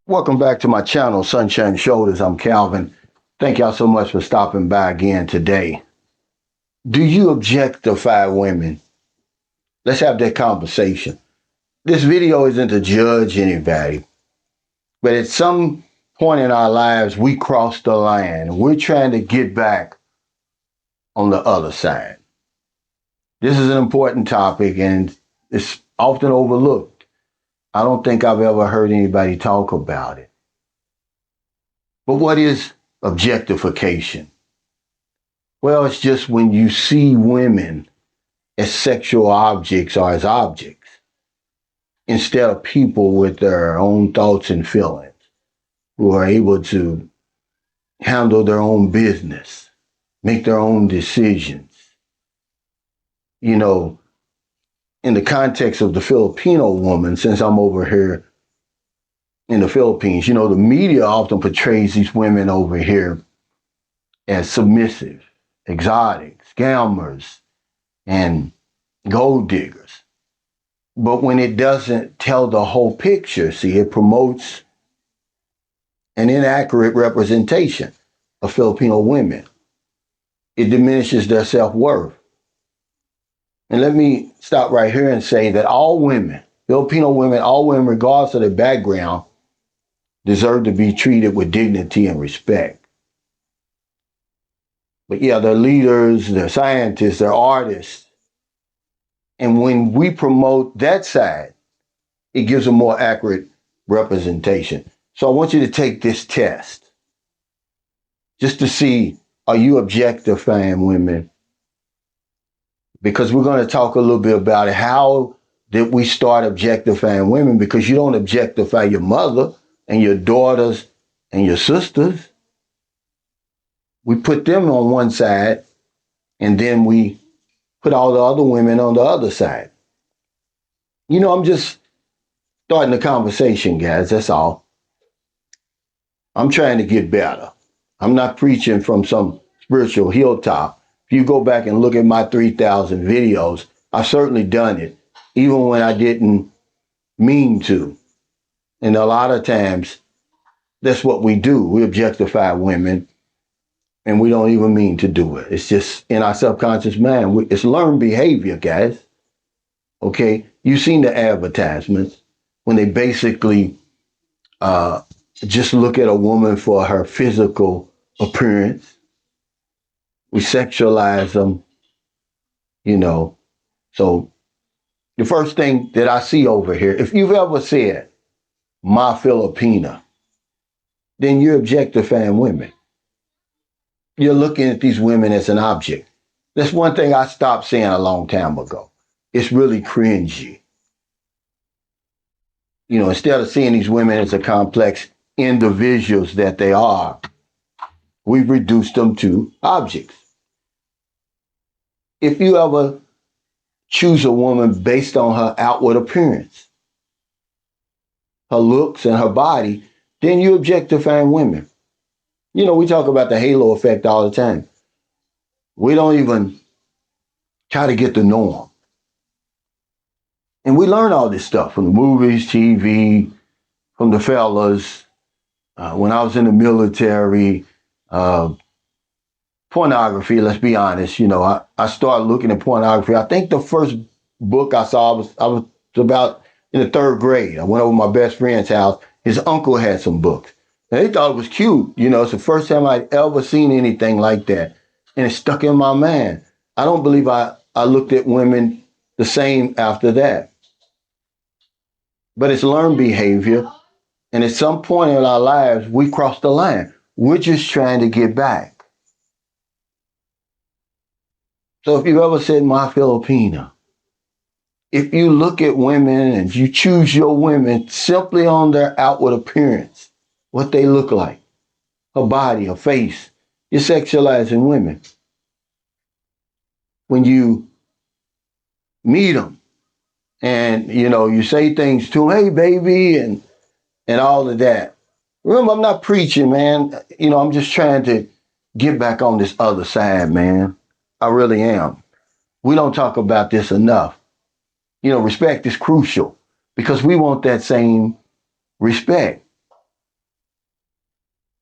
Welcome back to my channel, Sunshine Shoulders. I'm Calvin. Thank y'all so much for stopping by again today. Do you objectify women? Let's have that conversation. This video isn't to judge anybody, but at some point in our lives, we cross the line. We're trying to get back on the other side. This is an important topic and it's often overlooked. I don't think I've ever heard anybody talk about it. But what is objectification? Well, it's just when you see women as sexual objects or as objects instead of people with their own thoughts and feelings who are able to handle their own business, make their own decisions. You know, in the context of the Filipino woman, since I'm over here in the Philippines, the media often portrays these women over here as submissive, exotic, scammers, and gold diggers. But when it doesn't tell the whole picture, see, it promotes an inaccurate representation of Filipino women. It diminishes their self-worth. And let me stop right here and say that all women, Filipino women, all women, regardless of their background, deserve to be treated with dignity and respect. But yeah, they're leaders, they're scientists, they're artists. And when we promote that side, it gives a more accurate representation. So I want you to take this test just to see, are you objectifying women? Because we're going to talk a little bit about it. How did we start objectifying women? Because you don't objectify your mother and your daughters and your sisters. We put them on one side and then we put all the other women on the other side. I'm just starting the conversation, guys. That's all. I'm trying to get better. I'm not preaching from some spiritual hilltop. If you go back and look at my 3,000 videos, I've certainly done it, even when I didn't mean to. And a lot of times, that's what we do. We objectify women, and we don't even mean to do it. It's just in our subconscious mind. It's learned behavior, guys. Okay? You've seen the advertisements when they basically just look at a woman for her physical appearance. We sexualize them, So the first thing that I see over here, if you've ever said, my Filipina, then you're objectifying women. You're looking at these women as an object. That's one thing I stopped saying a long time ago. It's really cringy. Instead of seeing these women as a complex individuals that they are, we've reduced them to objects. If you ever choose a woman based on her outward appearance, her looks and her body, then you objectifying women. We talk about the halo effect all the time. We don't even try to get to know them. And we learn all this stuff from the movies, TV, from the fellas. When I was in the military, pornography, let's be honest, I started looking at pornography. I think the first book I saw, I was about in the third grade. I went over to my best friend's house. His uncle had some books. And they thought it was cute. It's the first time I'd ever seen anything like that. And it stuck in my mind. I don't believe I looked at women the same after that. But it's learned behavior. And at some point in our lives, we cross the line. We're just trying to get back. So if you've ever said, my Filipina, if you look at women and you choose your women simply on their outward appearance, what they look like, her body, her face, you're sexualizing women. When you meet them and, you say things to them, hey, baby, and all of that. Remember, I'm not preaching, man. I'm just trying to get back on this other side, man. I really am. We don't talk about this enough. Respect is crucial because we want that same respect.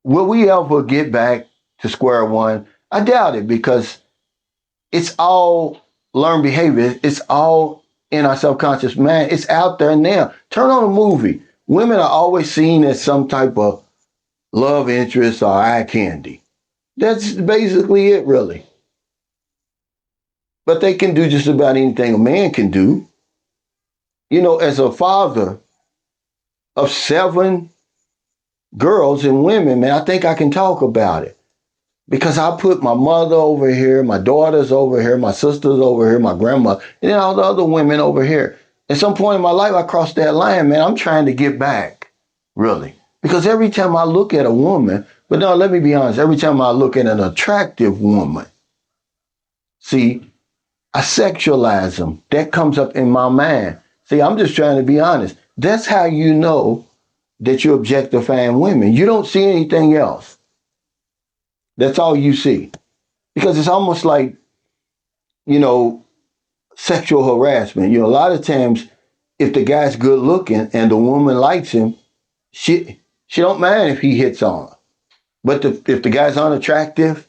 Will we ever get back to square one? I doubt it, because it's all learned behavior. It's all in our subconscious mind. It's out there now. Turn on a movie. Women are always seen as some type of love interest or eye candy. That's basically it, really. But they can do just about anything a man can do. You know, as a father of 7 girls and women, man, I think I can talk about it. Because I put my mother over here, my daughters over here, my sisters over here, my grandma, and then all the other women over here. At some point in my life, I crossed that line, man. I'm trying to get back, really. Because every time I look at a woman, but no, let me be honest, every time I look at an attractive woman, see, I sexualize them. That comes up in my mind. See, I'm just trying to be honest. That's how you know that you're objectifying women. You don't see anything else. That's all you see. Because it's almost like, you know, sexual harassment. You know, a lot of times, if the guy's good looking and the woman likes him, she don't mind if he hits on her. But if the guy's unattractive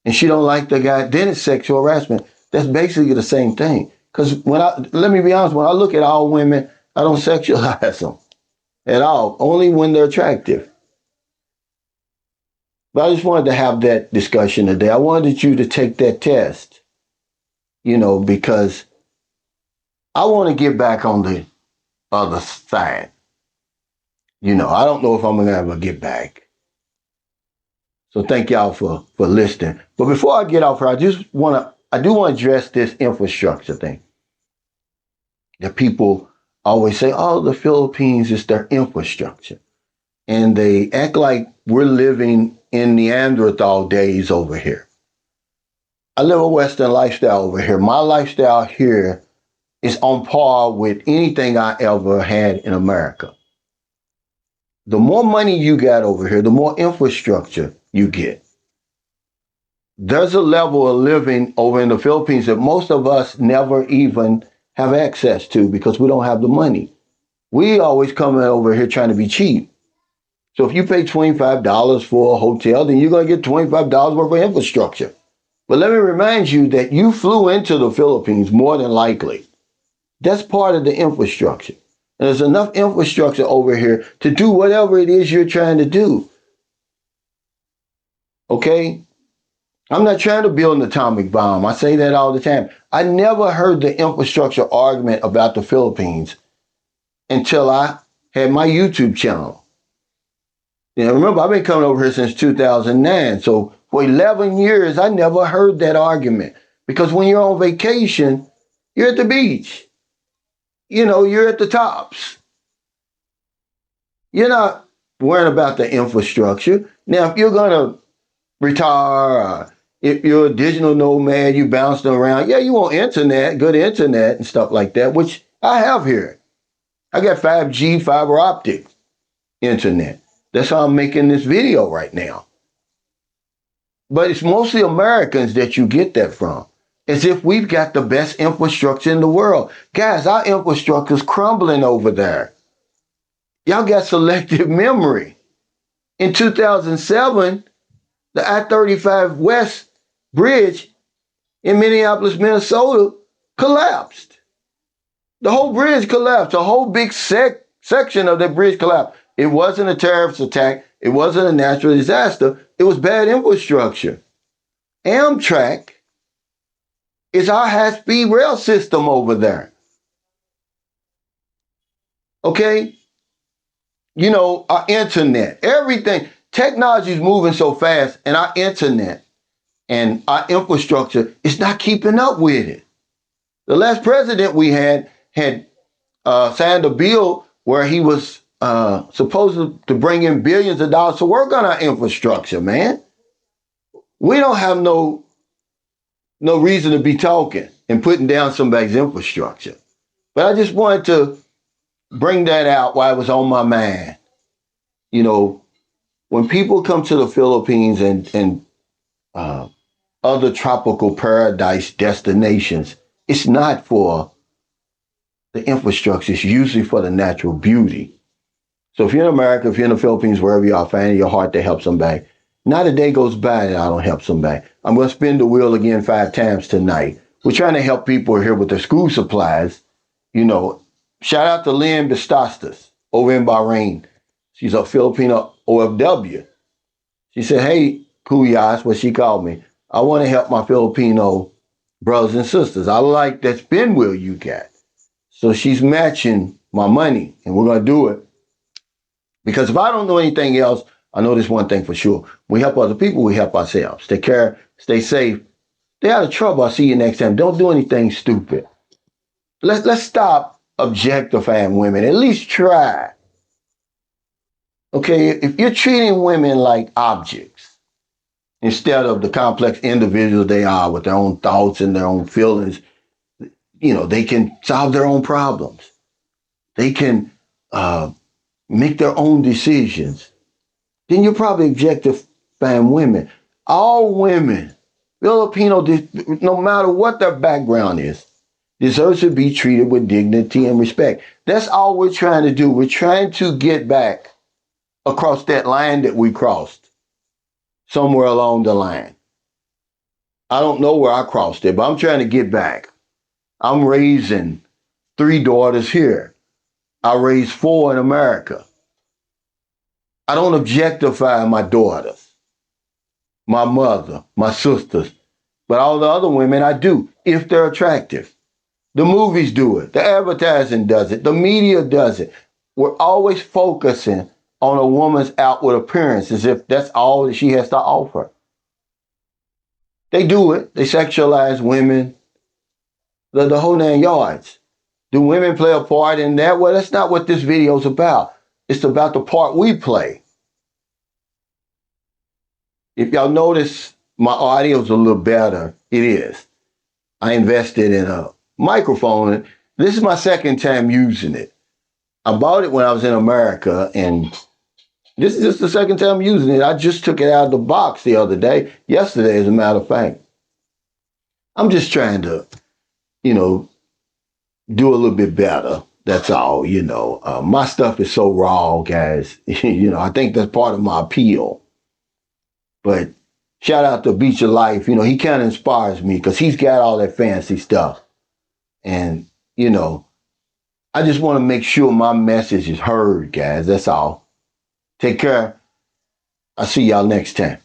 and she don't like the guy, then it's sexual harassment. That's basically the same thing. Because let me be honest, when I look at all women, I don't sexualize them at all. Only when they're attractive. But I just wanted to have that discussion today. I wanted you to take that test, you know, because I want to get back on the other side. You know, I don't know if I'm going to ever get back. So thank y'all for listening. But before I get off here, I do want to address this infrastructure thing. That people always say, oh, the Philippines is their infrastructure. And they act like we're living in Neanderthal days over here. I live a Western lifestyle over here. My lifestyle here is on par with anything I ever had in America. The more money you got over here, the more infrastructure you get. There's a level of living over in the Philippines that most of us never even have access to because we don't have the money. We always come over here trying to be cheap. So if you pay $25 for a hotel, then you're going to get $25 worth of infrastructure. But let me remind you that you flew into the Philippines more than likely. That's part of the infrastructure. And there's enough infrastructure over here to do whatever it is you're trying to do. Okay? I'm not trying to build an atomic bomb. I say that all the time. I never heard the infrastructure argument about the Philippines until I had my YouTube channel. You know, remember, I've been coming over here since 2009. So for 11 years, I never heard that argument. Because when you're on vacation, you're at the beach. You know, you're at the tops. You're not worrying about the infrastructure. Now, if you're going to retire, if you're a digital nomad, you bouncing around, yeah, you want internet, good internet and stuff like that, which I have here. I got 5G fiber optic internet. That's how I'm making this video right now. But it's mostly Americans that you get that from. As if we've got the best infrastructure in the world. Guys, our infrastructure is crumbling over there. Y'all got selective memory. In 2007, the I-35 West Bridge in Minneapolis, Minnesota collapsed. The whole bridge collapsed. A whole big section of that bridge collapsed. It wasn't a terrorist attack. It wasn't a natural disaster. It was bad infrastructure. Amtrak is our high-speed rail system over there. Okay? You know, our internet, everything. Technology is moving so fast, and our internet and our infrastructure is not keeping up with it. The last president we had signed a bill where he was supposed to bring in billions of dollars to work on our infrastructure, man. We don't have no reason to be talking and putting down somebody's infrastructure. But I just wanted to bring that out while it was on my mind. You know, when people come to the Philippines and other tropical paradise destinations, it's not for the infrastructure. It's usually for the natural beauty. So if you're in America, if you're in the Philippines, wherever you are, find in your heart to help somebody. Not a day goes by that I don't help somebody. I'm going to spin the wheel again 5 times tonight. We're trying to help people here with their school supplies. You know, shout out to Lynn Bestostas over in Bahrain. She's a Filipino OFW. She said, hey, Kuyas, what she called me. I want to help my Filipino brothers and sisters. I like that spin wheel you got. So she's matching my money, and we're going to do it. Because if I don't know anything else, I know this one thing for sure. We help other people, we help ourselves. Take care, stay safe. Stay out of trouble. I'll see you next time. Don't do anything stupid. Let's stop objectifying women. At least try. Okay, if you're treating women like objects instead of the complex individuals they are with their own thoughts and their own feelings, you know, they can solve their own problems. They can make their own decisions. Then you're probably objectifying women. All women, Filipino, no matter what their background is, deserves to be treated with dignity and respect. That's all we're trying to do. We're trying to get back across that line that we crossed somewhere along the line. I don't know where I crossed it, but I'm trying to get back. I'm raising 3 daughters here. I raised 4 in America. I don't objectify my daughters, my mother, my sisters, but all the other women I do, if they're attractive. The movies do it. The advertising does it. The media does it. We're always focusing on a woman's outward appearance as if that's all that she has to offer. They do it. They sexualize women. The whole 9 yards. Do women play a part in that? Well, that's not what this video is about. It's about the part we play. If y'all notice, my audio is a little better. It is. I invested in a microphone. This is my second time using it. I bought it when I was in America, and this is just the second time using it. I just took it out of the box the other day, yesterday, as a matter of fact. I'm just trying to, you know, do a little bit better. That's all, you know. My stuff is so raw, guys. You know, I think that's part of my appeal. But shout out to Beach of Life. You know, he kind of inspires me because he's got all that fancy stuff. And, you know, I just want to make sure my message is heard, guys. That's all. Take care. I'll see y'all next time.